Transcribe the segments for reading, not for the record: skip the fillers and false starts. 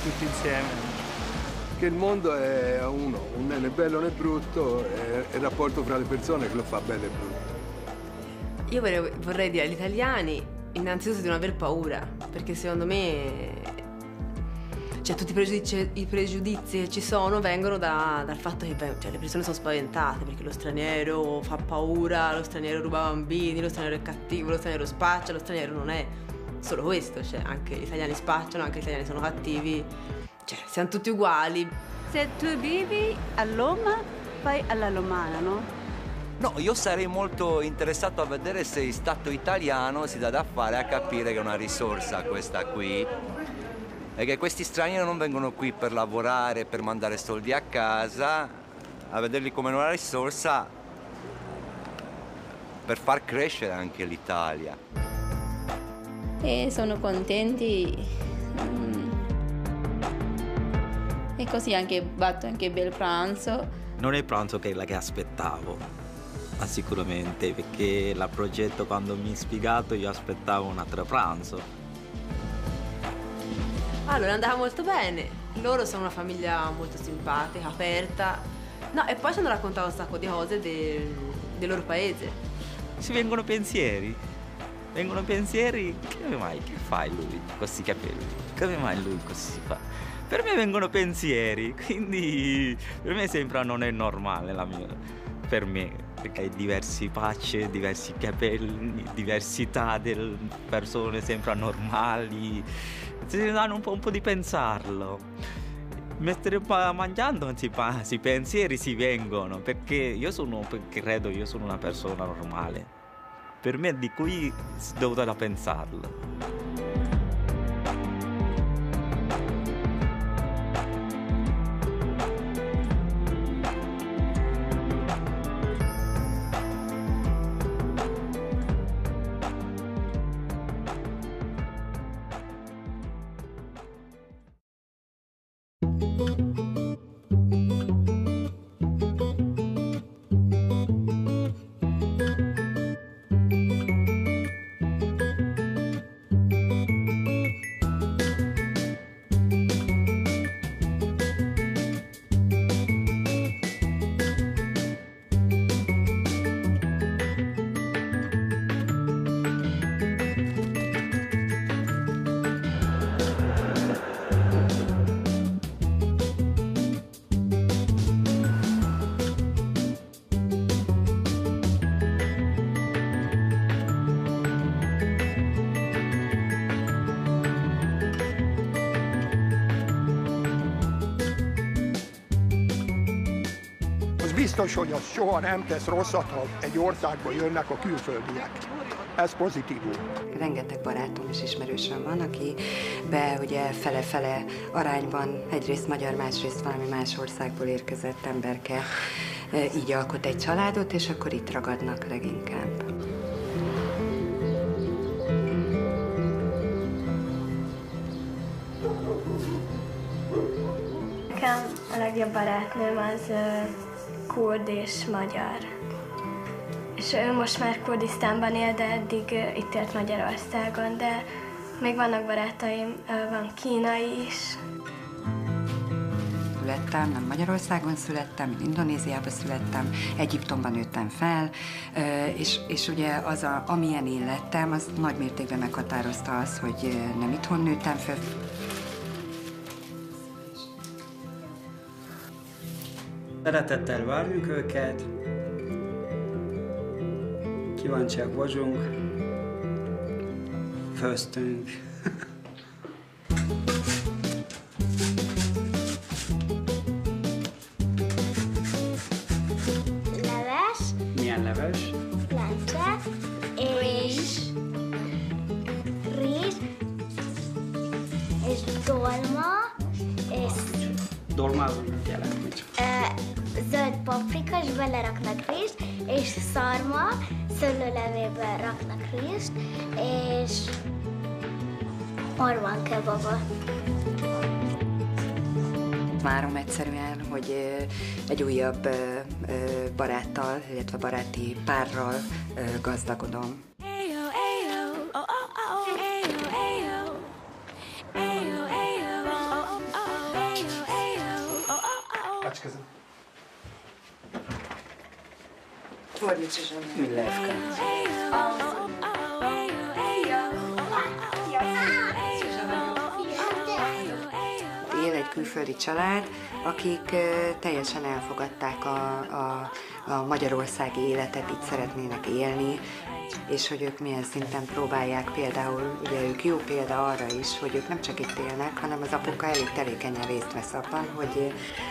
tutti insieme. Che il mondo è uno, non è né bello né brutto, è il rapporto fra le persone che lo fa bello e brutto. Io vorrei dire agli italiani innanzitutto di non aver paura, perché secondo me cioè, tutti i pregiudizi che ci sono vengono dal fatto che cioè, le persone sono spaventate, perché lo straniero fa paura, lo straniero ruba bambini, lo straniero è cattivo, lo straniero spaccia, lo straniero non è solo questo, cioè anche gli italiani spacciano, anche gli italiani sono cattivi, cioè siamo tutti uguali. Se tu vivi a Roma, vai alla romana, no? No, io sarei molto interessato a vedere se il Stato italiano si dà da fare a capire che è una risorsa questa qui e che questi stranieri non vengono qui per lavorare, per mandare soldi a casa, a vederli come una risorsa per far crescere anche l'Italia. E sono contenti. E così anche fatto anche bel pranzo. Non è il pranzo che aspettavo. Sicuramente, perché il progetto quando mi ha spiegato io aspettavo un altro pranzo. Allora è andata molto bene, loro sono una famiglia molto simpatica, aperta, no, e poi ci hanno raccontato un sacco di cose del loro paese. Ci vengono pensieri, come mai, che fai lui con questi capelli, come mai lui così fa? Per me vengono pensieri, quindi per me sembra non è normale per me. Perché hai diversi facce, diversi capelli, diversità delle persone sempre normali. Si danno un po' di pensarlo. Mentre mangiando i pensieri si vengono, perché credo io sono una persona normale. Per me di cui devo da pensarlo. Biztos, hogy az soha nem tesz rosszat, ha egy országba jönnek a külföldiek. Ez pozitívum. Rengeteg barátom és ismerősöm van, akibe ugye fele-fele arányban egyrészt magyar, másrészt valami más országból érkezett emberke így alkot egy családot, és akkor itt ragadnak leginkább. Nekem a legjobb barátnőm az kurd és magyar. És ő most már Kurdisztánban él, de eddig itt élt Magyarországon, de még vannak barátaim, van kínai is. Születtem, nem Magyarországon születtem, Indonéziában születtem, Egyiptomban nőttem fel, és ugye az, amilyen én lettem, az nagy mértékben meghatározta az, hogy nem itthon nőttem fel. Szeretettel várjuk őket, kíváncsiak vagyunk, főztünk. Leves. Milyen leves? Lencse. És rizs. És dolma. És Dolma az mit jelent? Mit? Zöld paprika, és beleraknak rizst, és szarma, szőlőlevélben raknak rizst, és orvan kebaba. Várom egyszerűen, hogy egy újabb baráttal, illetve baráti párral gazdagodom. kızım. Ülevka. Él egy külföldi család, akik teljesen elfogadták a magyarországi életet, itt szeretnének élni, és hogy ők milyen szinten próbálják például, ugye ők jó példa arra is, hogy ők nem csak itt élnek, hanem az apuka elég tevékenyen részt vesz abban,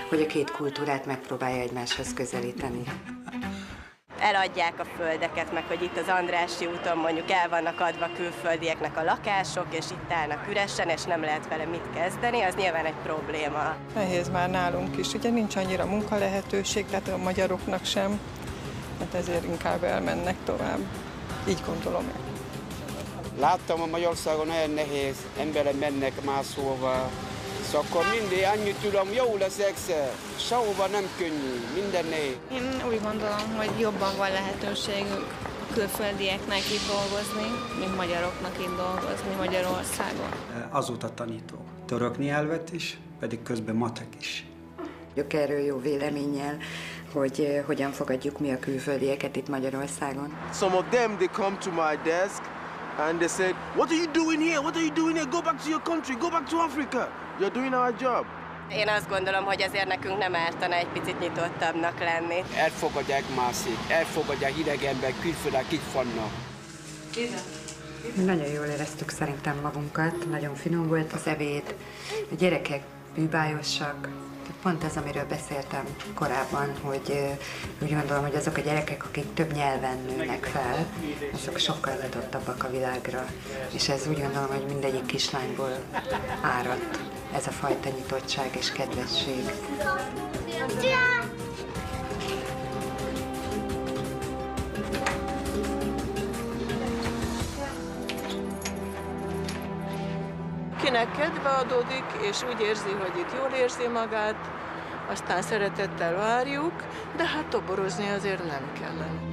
hogy a két kultúrát megpróbálja egymáshoz közelíteni. Eladják a földeket, meg hogy itt az Andrássy úton mondjuk el vannak adva külföldieknek a lakások, és itt állnak üresen, és nem lehet vele mit kezdeni, az nyilván egy probléma. Nehéz már nálunk is, ugye nincs annyira munkalehetőség, tehát a magyaroknak sem, hát ezért inkább elmennek tovább. Így gondolom én. Láttam, a Magyarországon nagyon nehéz, emberek mennek máshova, szóval akkor mindig annyit tudom, jó lesz egyszer, sehova nem könnyű, minden nehéz. Én úgy gondolom, hogy jobban van lehetőségük külföldieknek itt dolgozni, mint magyaroknak itt dolgozni Magyarországon. Azóta tanítok török nyelvet is, pedig közben matek is. Ők erről jó véleménnyel, hogy hogyan fogadjuk mi a külföldieket itt Magyarországon. Some of them, they come to my desk and they said, what are you doing here? What are you doing here? Go back to your country, go back to Africa. You're doing our job. Én azt gondolom, hogy ezért nekünk nem ártana egy picit nyitottabbnak lenni. Elfogadják másik, elfogadják hideg ember, külföldek itt vannak. Nagyon jól éreztük szerintem magunkat, nagyon finom volt az ebéd, a gyerekek bűbájosak. Pont ez, amiről beszéltem korábban, hogy úgy gondolom, hogy azok a gyerekek, akik több nyelven nőnek fel, azok sokkal nyitottabbak a világra. És ez úgy gondolom, hogy mindegyik kislányból árad ez a fajta nyitottság és kedvesség. Kinek kedve adódik, és úgy érzi, hogy itt jól érzi magát, aztán szeretettel várjuk, de hát toborozni azért nem kellene.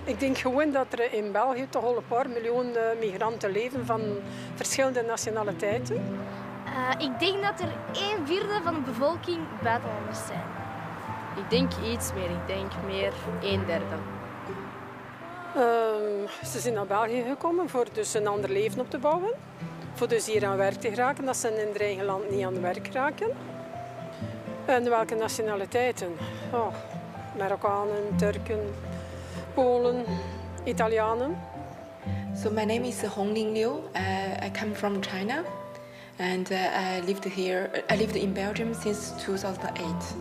Ik denk gewoon dat er in België toch al een paar miljoen migranten leven van verschillende nationaliteiten. Ik denk dat er 1/4 van de bevolking buitenlanders zijn. Ik denk iets meer, ik denk meer 1/3. Ze zijn naar België gekomen voor dus een ander leven op te bouwen. Voor dus hier aan werk te geraken, dat ze in hun eigen land niet aan het werk raken. En welke nationaliteiten? Oh, Marokkanen, Turken, Polen, Italianen. So my name is Hongling Liu. I come from China, and I lived in Belgium since 2008.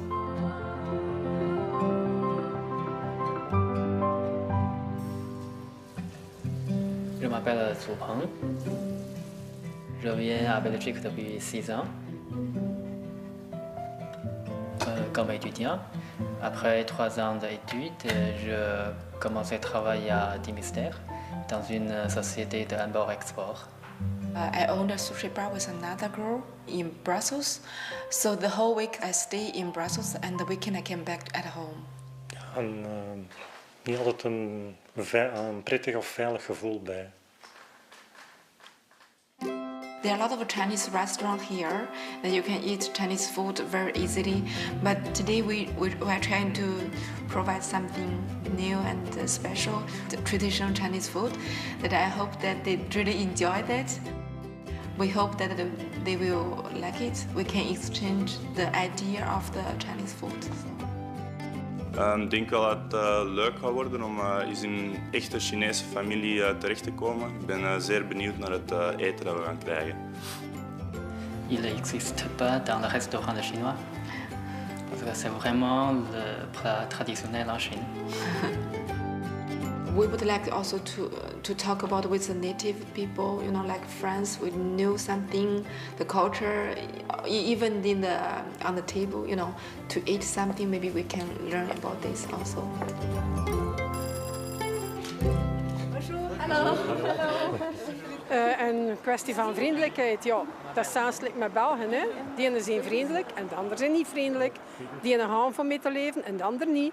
Je m'appelle Zhu Peng. Je viens à Belgique depuis 6 ans. comme étudiant. Après 3 ans d'études, je commençais à travailler à Dimister dans une société d'import-export. I owned a sushi bar with another girl in Brussels. So the whole week I stayed in Brussels and the weekend I came back at home. Niet altijd een prettig of veilig gevoel bij. There are a lot of Chinese restaurants here that you can eat Chinese food very easily. But today we are trying to provide something new and special, the traditional Chinese food, that I hope that they really enjoy that. We hope that they will like it. We can exchange the idea of the Chinese food. Ik denk wel dat het leuk gaat worden om eens in een echte Chinese familie terecht te komen. Ik ben zeer benieuwd naar het eten dat we gaan krijgen. Il n'existe pas dans le restaurant chinois. Parce que c'est vraiment le plat traditionnel en Chine. We would like also to talk about with the native people, you know, like France. We know something, the culture, even on the table, you know, to eat something. Maybe we can learn about this also. Bonjour. Hallo. Een kwestie van vriendelijkheid, ja. Dat is samen met Belgen, hè. De ene zijn vriendelijk en de anderen zijn niet vriendelijk. De ene gaan van mee te leven en de ander niet.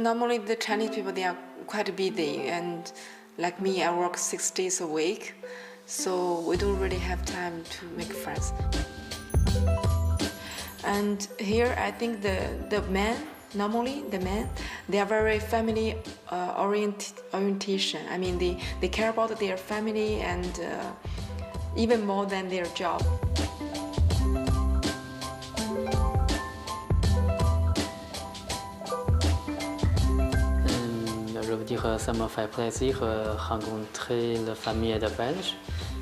Normally the Chinese people, they are quite busy, and like me, I work 6 days a week, so we don't really have time to make friends. And here I think the men, normally the men, they are very family orientation. I mean, they care about their family and even more than their job. Je veux dire, ça me fait plaisir de rencontrer la famille de Belges.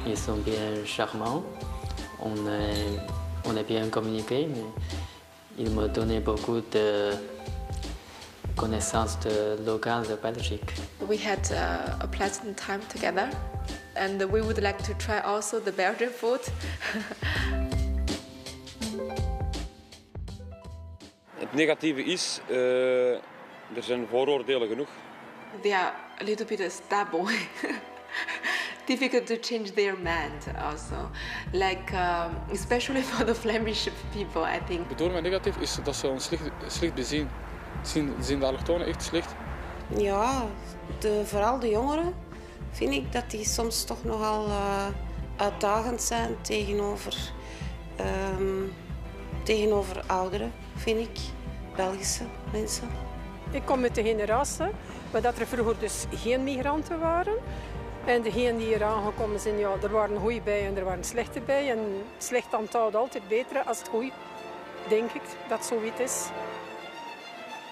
Ils sont bien charmants. On est bien communiqué, mais ils me donnaient beaucoup de connaissances locales de Belgique. We had a pleasant time together, and we would like to try also the Belgian food. Het negatieve is, er zijn vooroordelen genoeg. They are a little bit stubborn. Difficult to change their mind also. Like, especially for the Flemish people, I think. Bedoel met negatief is dat ze ons slecht bezien. Zien de allochtonen echt slecht? Ja, vooral de jongeren vind ik dat die soms toch nogal uitdagend zijn tegenover ouderen, vind ik, Belgische mensen. Ik kom uit de generatie waar dat er vroeger dus geen migranten waren. En degenen die hier aangekomen zijn, ja, er waren goeie bij en er waren slechte bij. En het slecht aanhoudt altijd beter als het goed, denk ik, dat zoiets is.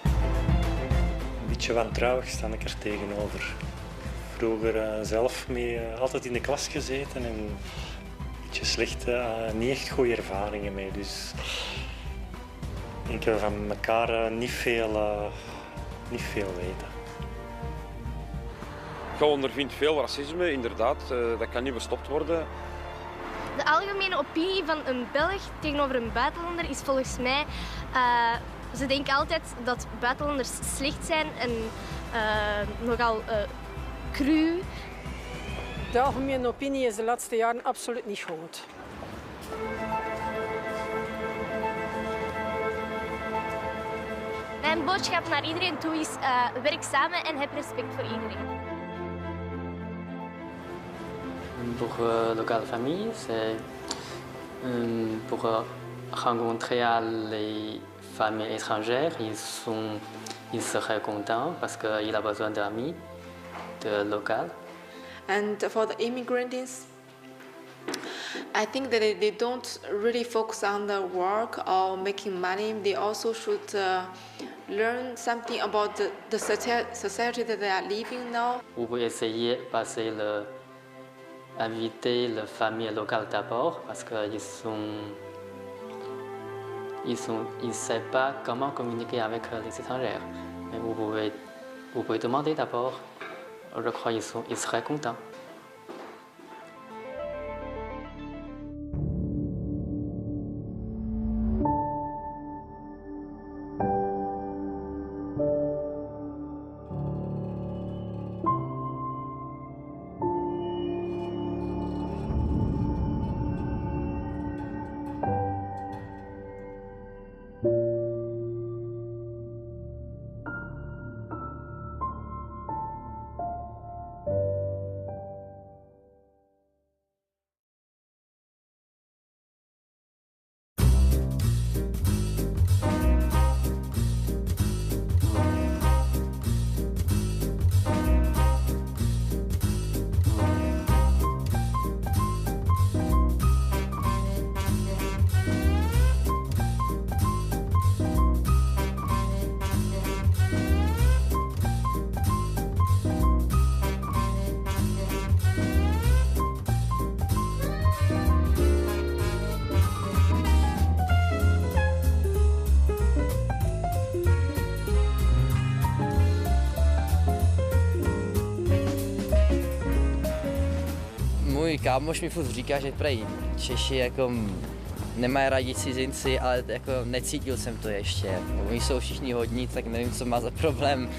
Een beetje wantrouwig sta ik er tegenover. Vroeger zelf mee altijd in de klas gezeten en een beetje slechte, niet echt goede ervaringen mee. Dus ik denk dat we van elkaar niet veel weten. Je ondervindt veel racisme, inderdaad. Dat kan niet bestopt worden. De algemene opinie van een Belg tegenover een buitenlander is volgens mij... ze denken altijd dat buitenlanders slecht zijn en nogal cru. De algemene opinie is de laatste jaren absoluut niet goed. Mijn boodschap naar iedereen toe is werk samen en heb respect voor iedereen. Pour locale famille, c'est pour rencontrer les familles étrangères. Ils seraient contents parce qu'il a besoin d'amis locaux. And for the immigrants, I think that they don't really focus on the work or making money. They also should learn something about the society that they are living now. Vous pouvez essayer de passer inviter les familles locales d'abord parce qu'ils ne savent pas comment communiquer avec les étrangers. Mais vous pouvez demander d'abord. Je crois qu'ils seraient contents. můj kámoš mi furt říká, že prej Češi jako nemají rádi cizinci, ale jako necítil jsem to ještě. Oni jsou všichni hodní, tak nevím, co má za problém.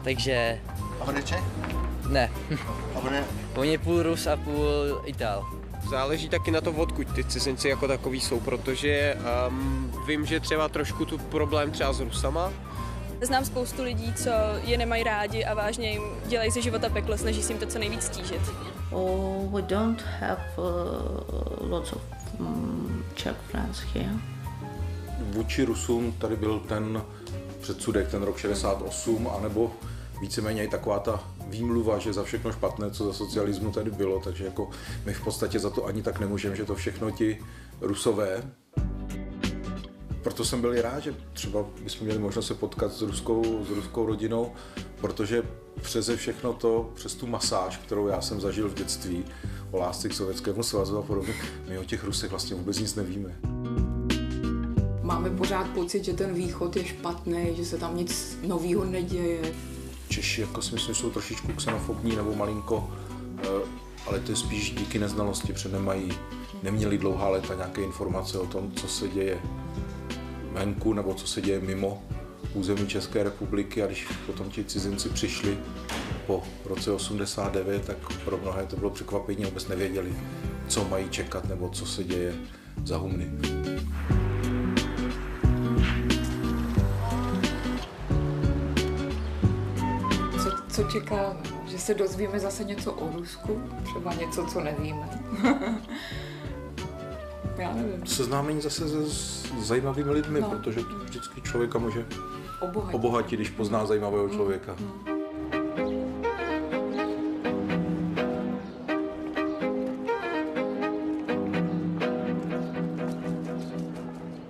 Takže... A on je Čech? Ne. A on je? On je půl Rus a půl Itál. Záleží taky na to, odkud ty cizinci jako takový jsou, protože vím, že třeba trošku tu problém třeba s Rusama. Znám spoustu lidí, co je nemají rádi a vážně jim dělají ze života peklo, snaží si jim to co nejvíc stížit. We don't have lots of Czech friends here. Vůči Rusům tady byl ten předsudek, ten rok 68, anebo víceméně i taková ta výmluva, že za všechno špatné, co za socialismu tady bylo, takže jako my v podstatě za to ani tak nemůžeme, že to všechno ti Rusové. Proto jsem byl i rád, že třeba bychom měli možnost se potkat s ruskou rodinou, protože přeze všechno to, přes tu masáž, kterou já jsem zažil v dětství, o lásce k Sovětskému svazu a podobně, my o těch Rusech vlastně vůbec nic nevíme. Máme pořád pocit, že ten východ je špatný, že se tam nic nového neděje. Češi jako si myslím, jsou trošičku xenofobní nebo malinko, ale to je spíš díky neznalosti, protože neměli dlouhá léta nějaké informace o tom, co se děje venku nebo co se děje mimo území České republiky, a když potom ti cizinci přišli po roce 89, tak pro mnohé to bylo překvapení, vůbec nevěděli, co mají čekat nebo co se děje za humny. Co čeká, že se dozvíme zase něco o Rusku? Třeba něco, co nevíme. Já nevím. Seznámení zase se zajímavými lidmi, protože to vždycky člověka může obohatit, když pozná zajímavého člověka.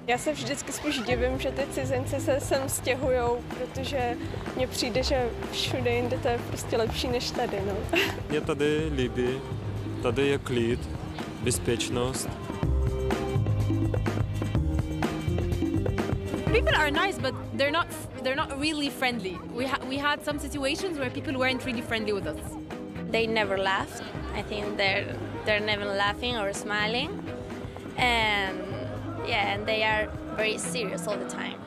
Já se vždycky spíš divím, že ty cizinci se sem stěhujou, protože mně přijde, že všude jinde to je prostě lepší než tady. No. Mě tady líbí, tady je klid, bezpečnost. People are nice, but they're not really friendly. We had some situations where people weren't really friendly with us. They never laughed. I think they're never laughing or smiling, and they are very serious all the time.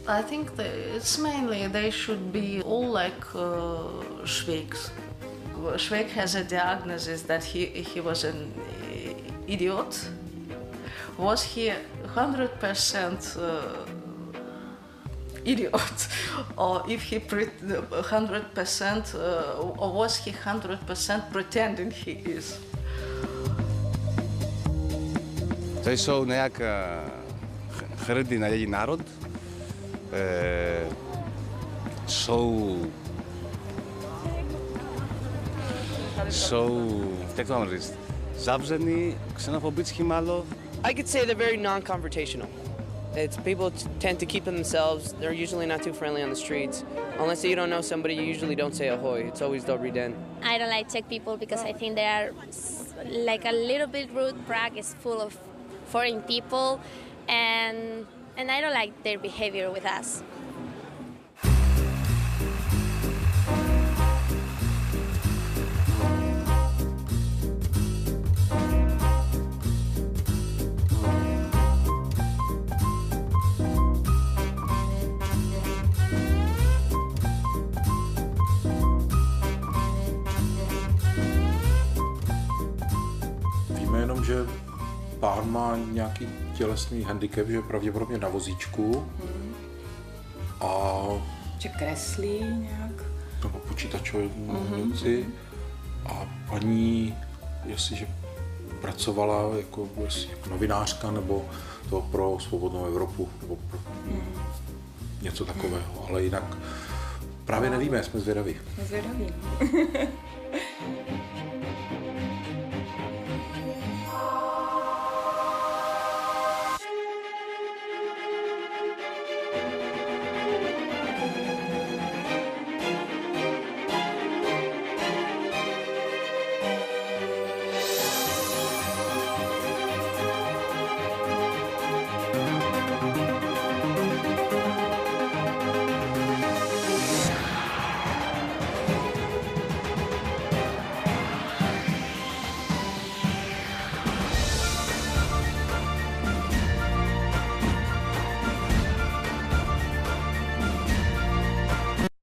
I think it's mainly they should be all like Švejks. Švejk has a diagnosis that he was an idiot. Was he 100% idiot, or if he 100%, or was he 100% pretending he is? To jsou nějak hrdí na její národ, jsou, jak to mám říct, zavřený, xenofobický málo. I could say they're very non-confrontational. It's people tend to keep to themselves. They're usually not too friendly on the streets. Unless you don't know somebody, you usually don't say ahoy. It's always dobrý den. I don't like Czech people because I think they are like a little bit rude. Prague is full of foreign people, and I don't like their behavior with us. Víme jenom, že pán má nějaký tělesný handicap, že je pravděpodobně na vozíčku a... Že kreslí nějak? Nebo počítačové věci. A paní, jestliže pracovala jako novinářka nebo to pro Svobodnou Evropu, nebo pro něco takového, ale jinak právě nevíme, jsme zvědaví. Zvědaví.